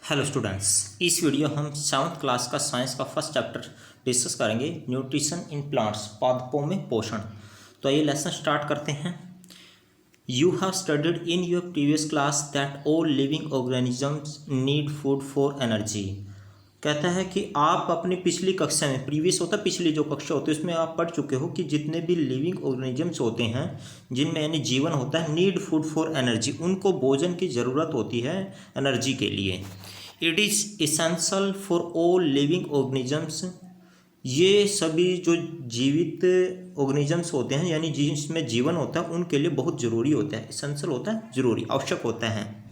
Hello students, इस video हम 7th class का साइंस का फर्स्ट चैप्टर डिस्कस करेंगे, न्यूट्रिशन इन प्लांट्स, पादपों में पोषण। तो ये लेसन स्टार्ट करते हैं। You have studied in your previous class that all living organisms need food for energy. कहता है कि आप अपनी पिछली कक्षा में, प्रीवियस होता है पिछली जो कक्षा होती है, उसमें आप पढ़ चुके हो कि जितने भी लिविंग ऑर्गेनिजम्स होते हैं जिनमें यानी जीवन होता है, नीड फूड फॉर एनर्जी, उनको भोजन की ज़रूरत होती है एनर्जी के लिए। It is essential for all living organisms, ये सभी जो जीवित ऑर्गेनिजम्स होते हैं यानी जिसमें जीवन होता है उनके लिए बहुत ज़रूरी होता है। इसेंशियल होता है, ज़रूरी, आवश्यक होता है।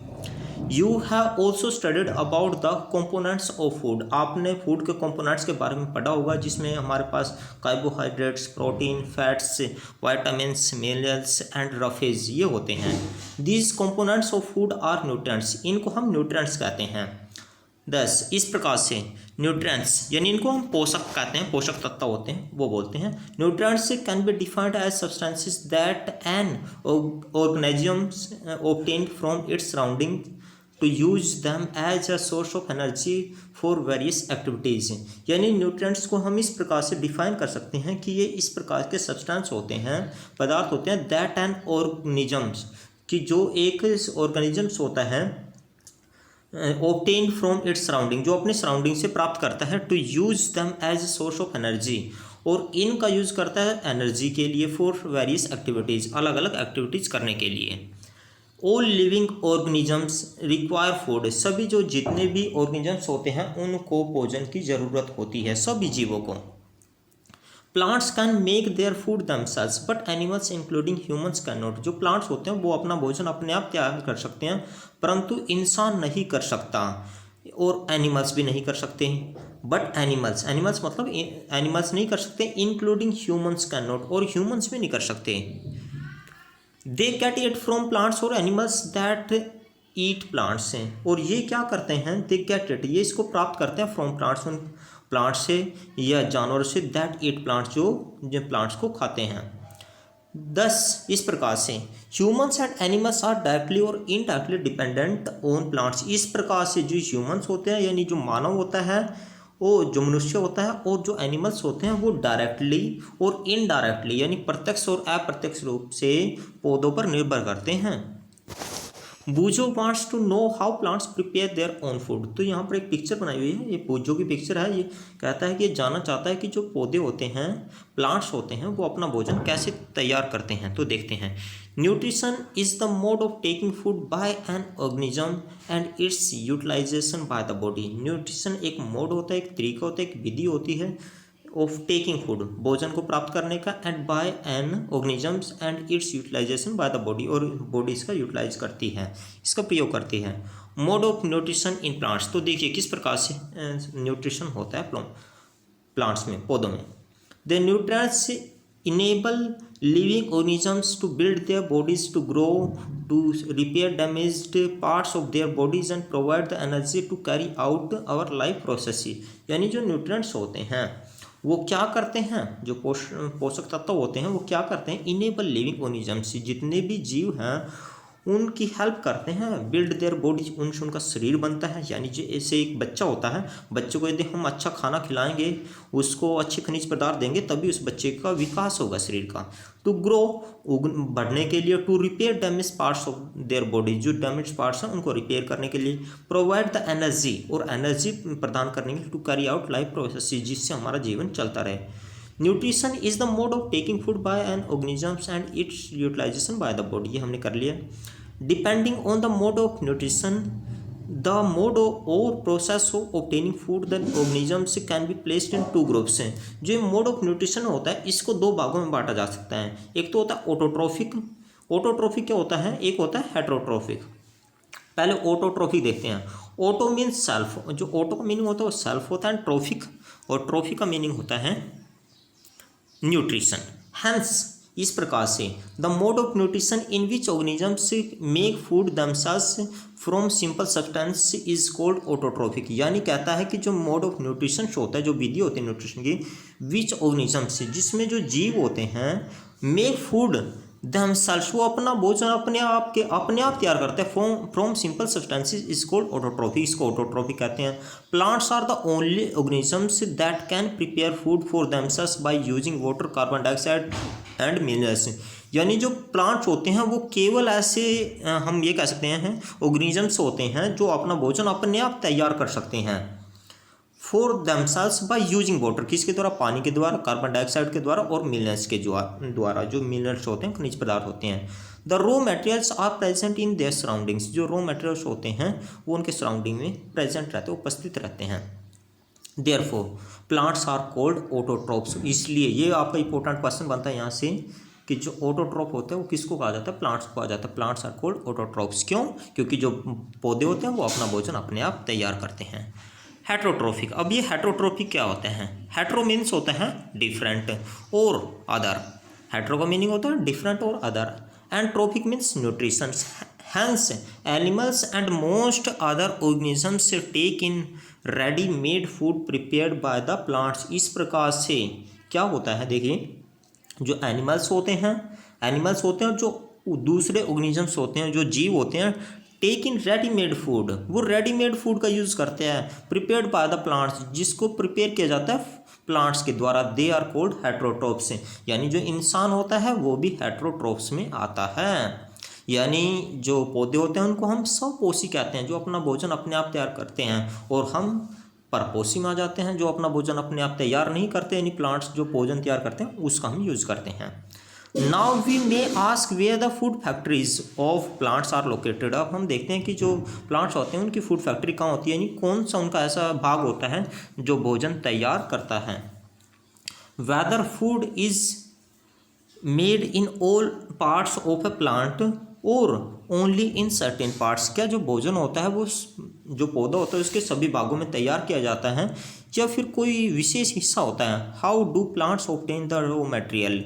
You have also studied about the components of food, आपने फूड के कंपोनेंट्स के बारे में पढ़ा होगा, जिसमें हमारे पास carbohydrates, protein, fats, vitamins, minerals and roughage ये होते हैं। These components of food are nutrients, इनको हम न्यूट्रिएंट्स कहते हैं। 10 इस प्रकार से न्यूट्रिएंट्स यानी इनको हम पोषक कहते हैं, पोषक तत्व होते हैं वो बोलते हैं। Nutrients can be defined as substances that an organisms obtain from its surrounding to use them as a source of energy for various activities. यानी न्यूट्रिएंट्स को हम इस प्रकार से डिफाइन कर सकते हैं कि ये इस प्रकार के सब्सटेंस होते हैं, पदार्थ होते हैं, दैट एन ऑर्गेनिजम्स, कि जो एक ऑर्गेनिजम्स होता है, ऑब्टेन फ्रॉम इट्स सराउंडिंग, जो अपने सराउंडिंग से प्राप्त करता है, to use them as a source of energy, और इनका यूज़ करता है एनर्जी के लिए, फॉर वेरियस एक्टिविटीज़, अलग अलग एक्टिविटीज़ करने के लिए। All living organisms require food, सभी जो जितने भी ऑर्गेनिजम्स होते हैं उनको भोजन की ज़रूरत होती है, सभी जीवों को। Plants can make their food themselves but animals including humans can not, जो प्लांट्स होते हैं वो अपना भोजन अपने आप तैयार कर सकते हैं, परंतु इंसान नहीं कर सकता और एनिमल्स भी नहीं कर सकते। बट एनिमल्स, एनिमल्स मतलब एनिमल्स नहीं कर सकते, इंक्लूडिंग ह्यूमंस कैन नॉट, और ह्यूमंस भी नहीं कर सकते। They get it from plants और एनिमल्स दैट ईट प्लांट्स हैं, और ये क्या करते हैं, दे गेट इट, ये इसको प्राप्त करते हैं फ्रॉम प्लांट्स, उन प्लांट से या जानवर से, दैट ईट प्लांट्स, जो प्लांट्स को खाते हैं। 10 इस प्रकार से humans and animals are directly और इनडायरेक्टली डिपेंडेंट ऑन प्लांट्स, इस प्रकार से जो ह्यूमंस होते हैं यानी जो मानव होता है, वो जो मनुष्य होता है, और जो एनिमल्स होते हैं वो डायरेक्टली और इनडायरेक्टली यानी प्रत्यक्ष और अप्रत्यक्ष रूप से पौधों पर निर्भर करते हैं। Boojho wants to know how plants prepare their own food, तो यहाँ पर एक पिक्चर बनाई हुई है, ये बूजो की पिक्चर है। ये कहता है कि ये जानना चाहता है कि जो पौधे होते हैं, प्लांट्स होते हैं, वो अपना भोजन कैसे तैयार करते हैं। तो देखते हैं। Nutrition is the mode of taking food by an organism and its utilisation by the body. Nutrition एक मोड होता है, एक तरीका होता है, एक विधि होती है ऑफ टेकिंग फूड, भोजन को प्राप्त करने का, and by an organisms and its utilisation by the body, और बॉडी इसका यूटिलाइज करती है, इसका प्रयोग करती है। Mode of nutrition in plants, तो देखिए किस प्रकार से न्यूट्रिशन होता है प्लांट्स में, पौधों में। The nutrients enable living organisms to build their bodies, to grow, to repair damaged parts of their bodies and provide the energy to carry out our life processes. यानी जो न्यूट्रिएंट्स होते हैं वो क्या करते हैं, जो पोषक तत्व होते हैं वो क्या करते हैं, इनेबल लिविंग ऑर्गेनिजम्स, जितने भी जीव हैं उनकी हेल्प करते हैं, बिल्ड देयर बॉडीज, उनसे उनका शरीर बनता है। यानी जैसे एक बच्चा होता है, बच्चे को यदि हम अच्छा खाना खिलाएंगे, उसको अच्छे खनिज पदार्थ देंगे, तभी उस बच्चे का विकास होगा शरीर का। टू ग्रो, बढ़ने के लिए। To repair damage parts of their body, जो डैमेज पार्ट्स हैं उनको रिपेयर करने के लिए। प्रोवाइड द एनर्जी, और एनर्जी प्रदान करने के लिए। To carry out life process, जिससे हमारा जीवन चलता रहे। Nutrition is the mode of taking food by an organisms and its utilisation by the body, ये हमने कर लिया। Depending on the mode of nutrition, the mode और process of obtaining food, the organisms can be placed in 2 groups हैं। जो mode of nutrition होता है इसको 2 भागों में बांटा जा सकता है। एक तो होता है ऑटोट्रोफिक। ऑटोट्रोफिक क्या होता है, एक होता है हेटरोट्रोफिक। पहले ऑटोट्रोफिक देखते हैं। ऑटो मीन्स सेल्फ, जो ऑटो का मीनिंग होता है वो सेल्फ होता है, ट्रोफिक, और ट्रोफिक का मीनिंग होता है न्यूट्रिशन। हैंस इस प्रकार से the mode of nutrition in which organisms make food themselves from simple substance is called autotrophic. यानी कहता है कि जो मोड ऑफ न्यूट्रिशन होता है, जो विधि होती है न्यूट्रिशन की, विच ऑर्गेनिजम्स, जिसमें जो जीव होते हैं, मेक फूड themselves, वो अपना भोजन अपने आप तैयार करते हैं from simple substances is called autotrophy, इसको ऑटोट्रॉफी कहते हैं। Plants are the only organisms that can prepare food for themselves by using water, carbon dioxide and minerals, यानी जो प्लांट्स होते हैं वो केवल ऐसे हम ये कह सकते हैं ऑर्गेनिजम्स होते हैं जो अपना भोजन अपने आप तैयार कर सकते हैं for themselves by using water, किसके द्वारा, पानी के द्वारा, कार्बन डाइऑक्साइड के द्वारा और मिनरल्स के द्वारा, जो मिनरल्स होते हैं खनिज पदार्थ होते हैं। The raw materials are present in their surroundings, जो रॉ मटेरियल्स होते हैं वो उनके सराउंडिंग में प्रेजेंट रहते हैं, उपस्थित रहते हैं। Therefore plants are called autotrophs, इसलिए ये आपका इंपॉर्टेंट क्वेश्चन बनता है यहाँ से कि जो ऑटोट्रॉप होते हैं वो किसको कहा जाता है, प्लांट्स को कहा जाता है। प्लांट्स आर कॉल्ड ऑटोट्रॉप्स, क्यों, क्योंकि जो पौधे होते हैं वो अपना भोजन अपने आप तैयार करते हैं। हेट्रोट्रोफिक, अब ये हेट्रोट्रोफिक क्या होते हैं, हेट्रो मीन्स होता है डिफरेंट और अदर, हेट्रो का मीनिंग होता है डिफरेंट और other, and trophic means nutrition, hence animals and most other organisms take in ready made food prepared by the plants. इस प्रकार से क्या होता है, देखिए जो एनिमल्स होते हैं जो दूसरे ऑर्गेनिजम्स होते हैं, जो जीव होते हैं, टेक इन रेडीमेड फूड, वो रेडीमेड फूड का यूज़ करते हैं, प्रिपेयर्ड बाय द प्लांट्स, जिसको प्रिपेयर किया जाता है प्लांट्स के द्वारा, दे आर कॉल्ड हेट्रोट्रोप्स, यानी जो इंसान होता है वो भी हेट्रोट्रोप्स में आता है। यानी जो पौधे होते हैं उनको हम स्वपोषी कहते हैं, जो अपना भोजन अपने आप तैयार करते हैं, और हम परपोषी में आ जाते हैं, जो अपना भोजन अपने आप तैयार नहीं करते, यानी प्लांट्स जो भोजन तैयार करते हैं उसका हम यूज़ करते हैं। Now we may ask where the food factories of plants are located. अब हम देखते हैं कि जो प्लांट्स होते हैं उनकी फूड फैक्ट्री कहाँ होती है, यानी कौन सा उनका ऐसा भाग होता है जो भोजन तैयार करता है। Whether food is made in all parts of a plant or only in certain parts, क्या जो भोजन होता है वो जो पौधा होता है उसके सभी भागों में तैयार किया जाता है या फिर कोई विशेष हिस्सा होता है। How do plants obtain the raw material,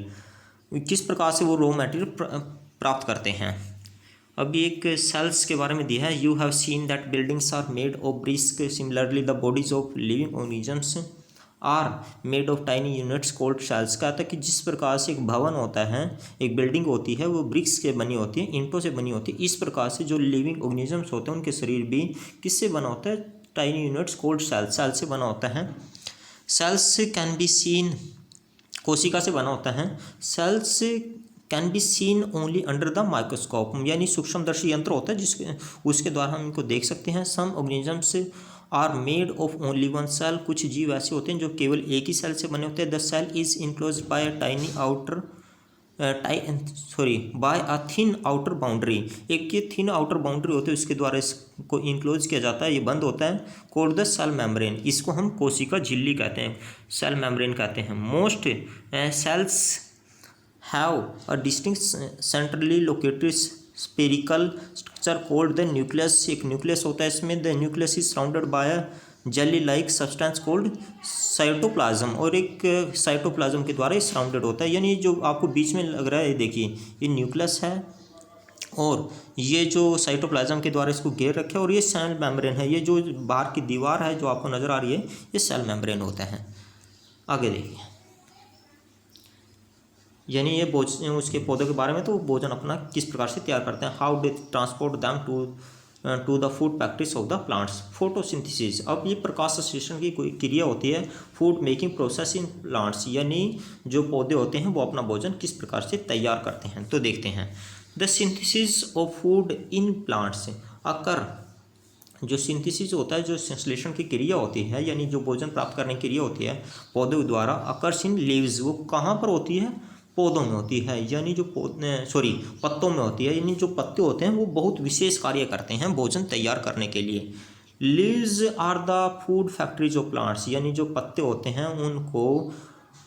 किस प्रकार से वो रॉ मटेरियल प्राप्त करते हैं। अभी एक सेल्स के बारे में दिया है, you have seen that buildings are made of bricks, similarly the bodies of living organisms are made of tiny units called cells. कहता है कि जिस प्रकार से एक भवन होता है, एक बिल्डिंग होती है, वो ब्रिक्स से बनी होती है, ईंटों से बनी होती है, इस प्रकार से जो लिविंग ऑर्गेनिजम्स होते हैं उनके शरीर भी किससे बना होता है, tiny units called cells, cell से बना होता है। सेल्स कैन बी सीन, कोशिका से बना होता है। Cells can be seen only under the microscope, यानी सूक्ष्मदर्शी यंत्र होता है जिसके उसके द्वारा हम इनको देख सकते हैं। Some organisms are made of only one cell, कुछ जीव ऐसे होते हैं जो केवल एक ही सेल से बने होते हैं। The cell is enclosed by a tiny outer by a thin outer boundary, एक ये थिन आउटर बाउंड्री होती है उसके द्वारा इसको इनक्लोज किया जाता है, ये बंद होता है। कॉल्ड द सेल मेम्ब्रेन, इसको हम कोशिका झिल्ली कहते हैं, सेल मेम्ब्रेन कहते हैं। Most cells have a distinct centrally located spherical structure called the nucleus, एक न्यूक्लियस होता है इसमें। The nucleus is surrounded by a jelly like substance called cytoplasm, और एक साइटोप्लाज्म के द्वारा ये सराउंडेड होता है। यानी जो आपको बीच में लग रहा है, ये देखिए ये न्यूक्लियस है और ये जो साइटोप्लाज्म के द्वारा इसको घेर रखे, और ये सेल मेम्ब्रेन है, ये जो बाहर की दीवार है जो आपको नज़र आ रही है ये सेल मेम्ब्रेन होता है। आगे देखिए, यानी ये उसके पौधों के बारे में, तो भोजन अपना किस प्रकार से तैयार करते हैं। How they transport them to the food factories of the plants. Photosynthesis, अब ये प्रकाश संश्लेषण की कोई क्रिया होती है food making process in plants, यानी जो पौधे होते हैं वो अपना भोजन किस प्रकार से तैयार करते हैं। तो देखते हैं, the synthesis of food in plants occur, जो सिंथेसिस होता है, जो संश्लेषण की क्रिया होती है, यानी जो भोजन प्राप्त करने की क्रिया होती है पौधों द्वारा, अकर्स इन लीव्स, वो कहाँ पर होती है, पौधों में होती है, यानी जो पत्तों में होती है, यानी जो पत्ते होते हैं वो बहुत विशेष कार्य करते हैं भोजन तैयार करने के लिए। Leaves are the food factories of plants, यानी जो पत्ते होते हैं उनको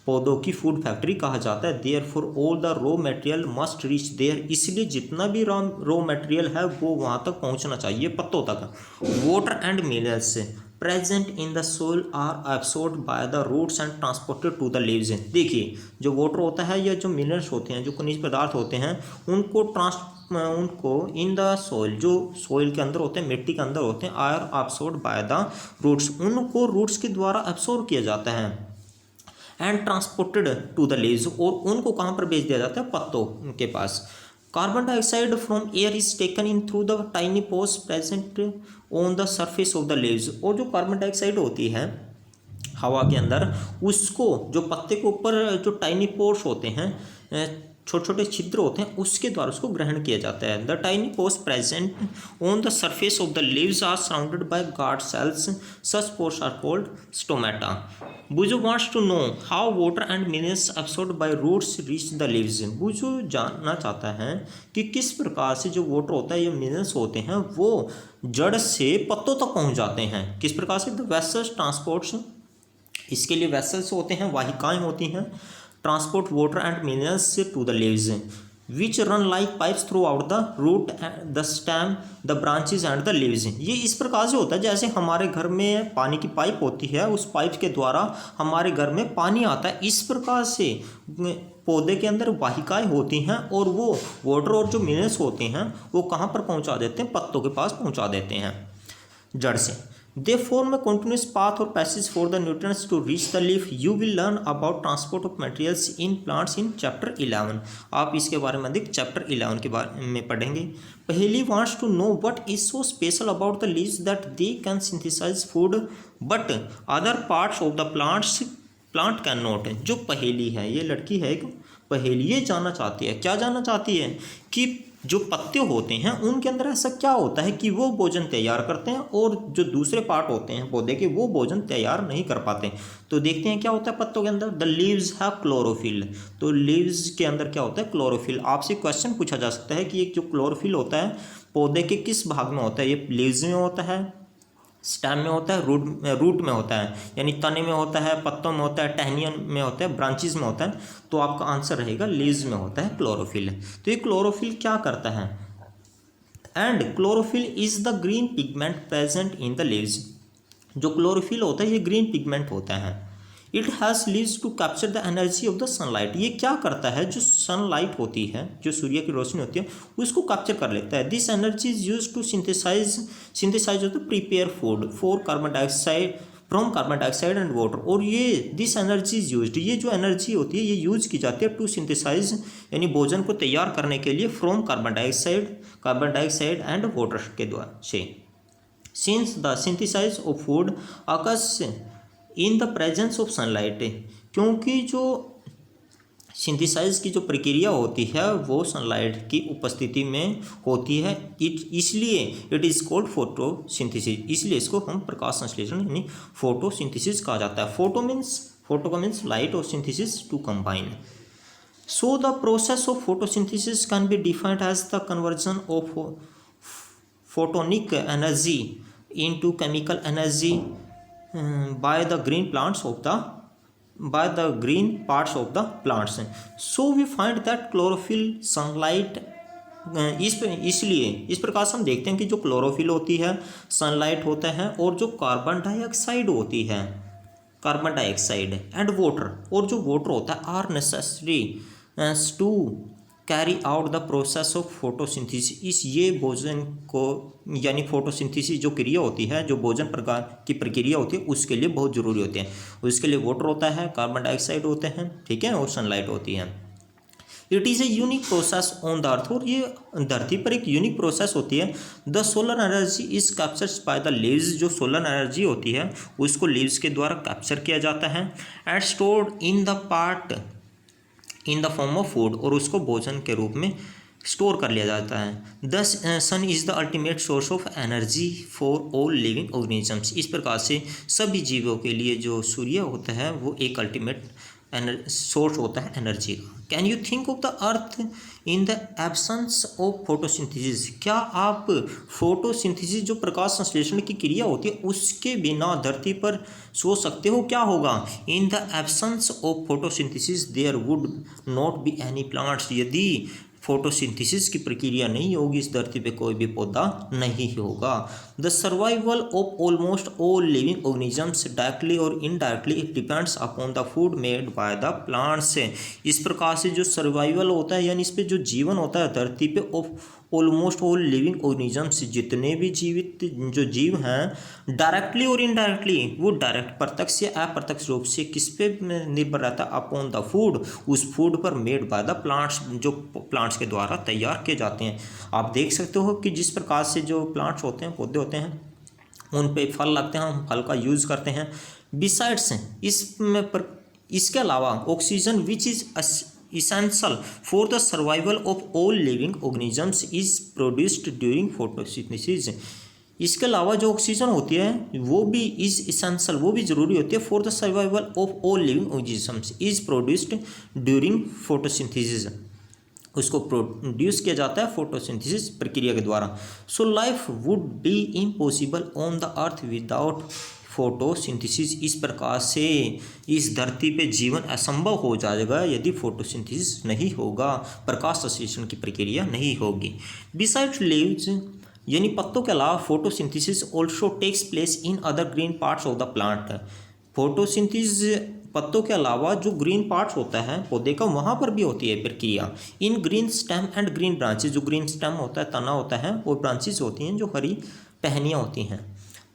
पौधों की फूड फैक्ट्री कहा जाता है। Therefore all the raw material must reach there, इसलिए जितना भी रॉ मटेरियल है वो वहाँ तक पहुँचना चाहिए, पत्तों तक। Water and minerals present in the soil are absorbed by the roots and transported to the leaves. देखिए जो वाटर होता है या जो मिनरल्स होते हैं, जो खनिज पदार्थ होते हैं, उनको इन द सोइल, जो सोइल के अंदर होते हैं, मिट्टी के अंदर होते हैं, are absorbed by the roots, उनको रूट्स के द्वारा एब्सॉर्ब किया जाता है। And transported to the leaves, और उनको कहाँ पर भेज दिया जाता है, पत्तों के पास। Carbon dioxide from air is taken in through the tiny pores present on the surface of the leaves, और जो कार्बन डाइऑक्साइड होती है हवा के अंदर, उसको जो पत्ते के ऊपर जो टाइनी पोर्स होते हैं, छोटे छोटे छिद्र होते हैं, उसके द्वारा उसको ग्रहण किया जाता है। The tiny pores present on the surface of the leaves are surrounded by guard cells, such pores are called stomata. Boojho wants to know how water and minerals absorbed by roots reach the leaves. Boojho जानना चाहता है कि किस प्रकार से जो water होता है या मिनरल्स होते हैं वो जड़ से पत्तों तक पहुंच जाते हैं, किस प्रकार से। द वेसल्स ट्रांसपोर्ट्स, इसके लिए वेसल्स होते हैं, वाहिकाएं होती हैं, transport water and minerals to the leaves which run like pipes throughout the root, the stem, the branches and the leaves. ये इस प्रकार से होता है जैसे हमारे घर में पानी की पाइप होती है, उस पाइप के द्वारा हमारे घर में पानी आता है। इस प्रकार से पौधे के अंदर वाहिकाएं होती हैं और वो वाटर और जो मिनरल्स होते हैं वो कहाँ पर पहुँचा देते हैं, पत्तों के पास पहुँचा देते हैं जड़ से। They form a continuous path or passage for the nutrients to reach the leaf. You will learn about transport of materials in plants in chapter 11. आप इसके बारे में अधिक चैप्टर 11 के बारे में पढ़ेंगे। पहली wants to know what is so special about the leaves that they can synthesize food but other parts of the plant cannot। जो पहेली है, ये लड़की है एक पहेली, ये जानना चाहती है, क्या जानना चाहती है कि जो पत्ते होते हैं उनके अंदर ऐसा क्या होता है कि वो भोजन तैयार करते हैं और जो दूसरे पार्ट होते हैं पौधे के वो भोजन तैयार नहीं कर पाते। तो देखते हैं क्या होता है पत्तों के अंदर। The leaves have chlorophyll. तो लीव्स के अंदर क्या होता है, क्लोरोफिल। आपसे क्वेश्चन पूछा जा सकता है कि एक जो क्लोरोफिल होता है पौधे के किस भाग में होता है, ये लीव्स में होता है, स्टेम में होता है, रूट में होता है, यानी तने में होता है, पत्तों में होता है, टहनियों में होता है, ब्रांचेस में होता है। तो आपका आंसर रहेगा लीव्स में होता है क्लोरोफिल। तो ये क्लोरोफिल क्या करता है, and chlorophyll is the green pigment present in the leaves. जो क्लोरोफिल होता है ये ग्रीन पिगमेंट होता है। It has leaves to capture the energy of the sunlight. ये क्या करता है, जो सनलाइट होती है, जो सूर्य की रोशनी होती है, उसको कैप्चर कर लेता है। This energy is use to synthesise of the prepare food for carbon dioxide from carbon dioxide and water. और ये दिस एनर्जी इज यूज्ड, ये जो एनर्जी होती है ये यूज की जाती है टू सिंथेसाइज, यानी भोजन को तैयार करने के लिए, from carbon dioxide and water के द्वारा से। Since the synthesise of food occurs in the presence of sunlight, क्योंकि जो सिंथेसाइज की जो प्रक्रिया होती है वो सनलाइट की उपस्थिति में होती है, इसलिए इट इज़ कॉल्ड फोटोसिंथेसिस। इसलिए इसको हम प्रकाश संश्लेषण यानी फोटोसिंथेसिस कहा जाता है। फोटो का मीन्स लाइट और synthesis to combine. So the process of photosynthesis can be defined as the conversion of photonic energy into chemical energy by the green parts of the plants. So we find that chlorophyll, sunlight, इसलिए इस प्रकार से हम देखते हैं कि जो chlorophyll होती है, सनलाइट होता है, और जो कार्बन डाइऑक्साइड होती है, कार्बन डाइऑक्साइड एंड वाटर, और जो वाटर होता है, are necessary to carry out the process of photosynthesis. ये भोजन को यानी फोटोसिंथेसिस जो क्रिया होती है, जो भोजन प्रकार की प्रक्रिया होती है, उसके लिए बहुत ज़रूरी होते हैं। उसके लिए वाटर होता है, कार्बन डाइऑक्साइड होते हैं, ठीक है, और सनलाइट होती है। It is a unique process on the earth, और ये धरती पर एक यूनिक प्रोसेस होती है। The solar energy is captured by the leaves. जो सोलर एनर्जी होती है उसको लीव्स के द्वारा कैप्चर किया जाता है, and stored in the form of food, और उसको भोजन के रूप में स्टोर कर लिया जाता है। The sun is the ultimate source of energy for all living organisms. इस प्रकार से सभी जीवों के लिए जो सूर्य होता है वो एक अल्टीमेट सोर्स होता है एनर्जी का। Can you think of the earth in the absence of photosynthesis. क्या आप फोटोसिंथेसिस जो प्रकाश संश्लेषण की क्रिया होती है उसके बिना धरती पर सोच सकते हो, क्या होगा। In the absence of photosynthesis there would not be any plants. यदि फोटोसिंथेसिस की प्रक्रिया नहीं होगी इस धरती पे कोई भी पौधा नहीं होगा। The survival of almost all living organisms directly और indirectly it depends upon the food made by the plants. इस प्रकार से जो सर्वाइवल होता है यानी इस पे जो जीवन होता है धरती पे ऑलमोस्ट ऑल लिविंग ऑर्गेनिजम्स, जितने भी जीवित जो जीव हैं डायरेक्टली और इनडायरेक्टली, वो डायरेक्ट प्रत्यक्ष या अप्रत्यक्ष रूप से किस पे निर्भर रहता है, अपॉन द फूड, उस फूड पर मेड बाय द प्लांट्स, जो प्लांट्स के द्वारा तैयार किए जाते हैं। आप देख सकते हो कि जिस प्रकार से जो प्लांट्स होते हैं, पौधे होते हैं, उन पे फल लगते हैं, हम फल का यूज़ करते हैं। बिसाइड्स इसके अलावा oxygen which is essential for the survival of all living organisms is produced during photosynthesis। इसके अलावा जो ऑक्सीजन होती है वो भी इज इसेंशियल, वो भी ज़रूरी होती है for the survival of all living organisms is produced during photosynthesis, उसको प्रोड्यूस किया जाता है फोटोसिंथेसिस प्रक्रिया के द्वारा। So life would be impossible on the earth without photosynthesis, इस प्रकार से इस धरती पे जीवन असंभव हो जाएगा यदि फोटोसिंथेसिस नहीं होगा, प्रकाश संश्लेषण की प्रक्रिया नहीं होगी। बिसाइड्स लीव्स यानी पत्तों के अलावा photosynthesis also takes place in other green parts of the plant. Photosynthesis पत्तों के अलावा जो ग्रीन पार्ट्स होता है पौधे का, वहाँ पर भी होती है प्रक्रिया। इन green stem and green branches, जो ग्रीन स्टेम होता है, तना होता है, और ब्रांचेज होती हैं जो हरी टहनियाँ होती हैं।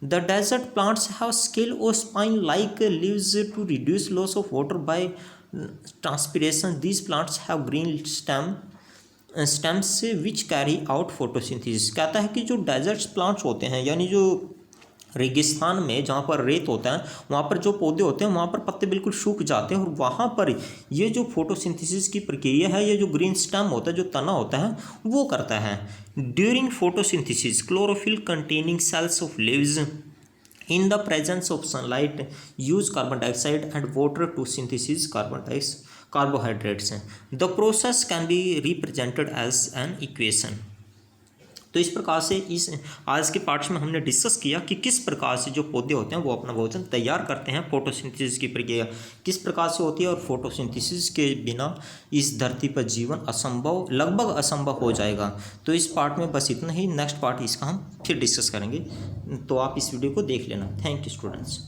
The desert plants have scale or spine-like leaves to reduce loss of water by transpiration. These plants have green stems which carry out photosynthesis। कहता है कि जो डेजर्ट प्लांट्स होते हैं, यानी जो रेगिस्तान में जहाँ पर रेत होता है, वहाँ पर जो पौधे होते हैं वहाँ पर पत्ते बिल्कुल सूख जाते हैं, और वहाँ पर ये जो फोटोसिंथेसिस की प्रक्रिया है, ये जो ग्रीन स्टेम होता है, जो तना होता है, वो करता है। During photosynthesis chlorophyll containing cells of leaves in the presence of sunlight use carbon dioxide and water to synthesize carbohydrates। The process can be represented as an equation। तो इस प्रकार से इस आज के पार्ट्स में हमने डिस्कस किया कि किस प्रकार से जो पौधे होते हैं वो अपना भोजन तैयार करते हैं। फोटोसिंथेसिस की प्रक्रिया किस प्रकार से होती है, और फोटोसिंथेसिस के बिना इस धरती पर जीवन असंभव, लगभग असंभव हो जाएगा। तो इस पार्ट में बस इतना ही, नेक्स्ट पार्ट इसका हम फिर डिस्कस करेंगे, तो आप इस वीडियो को देख लेना। Thank you students.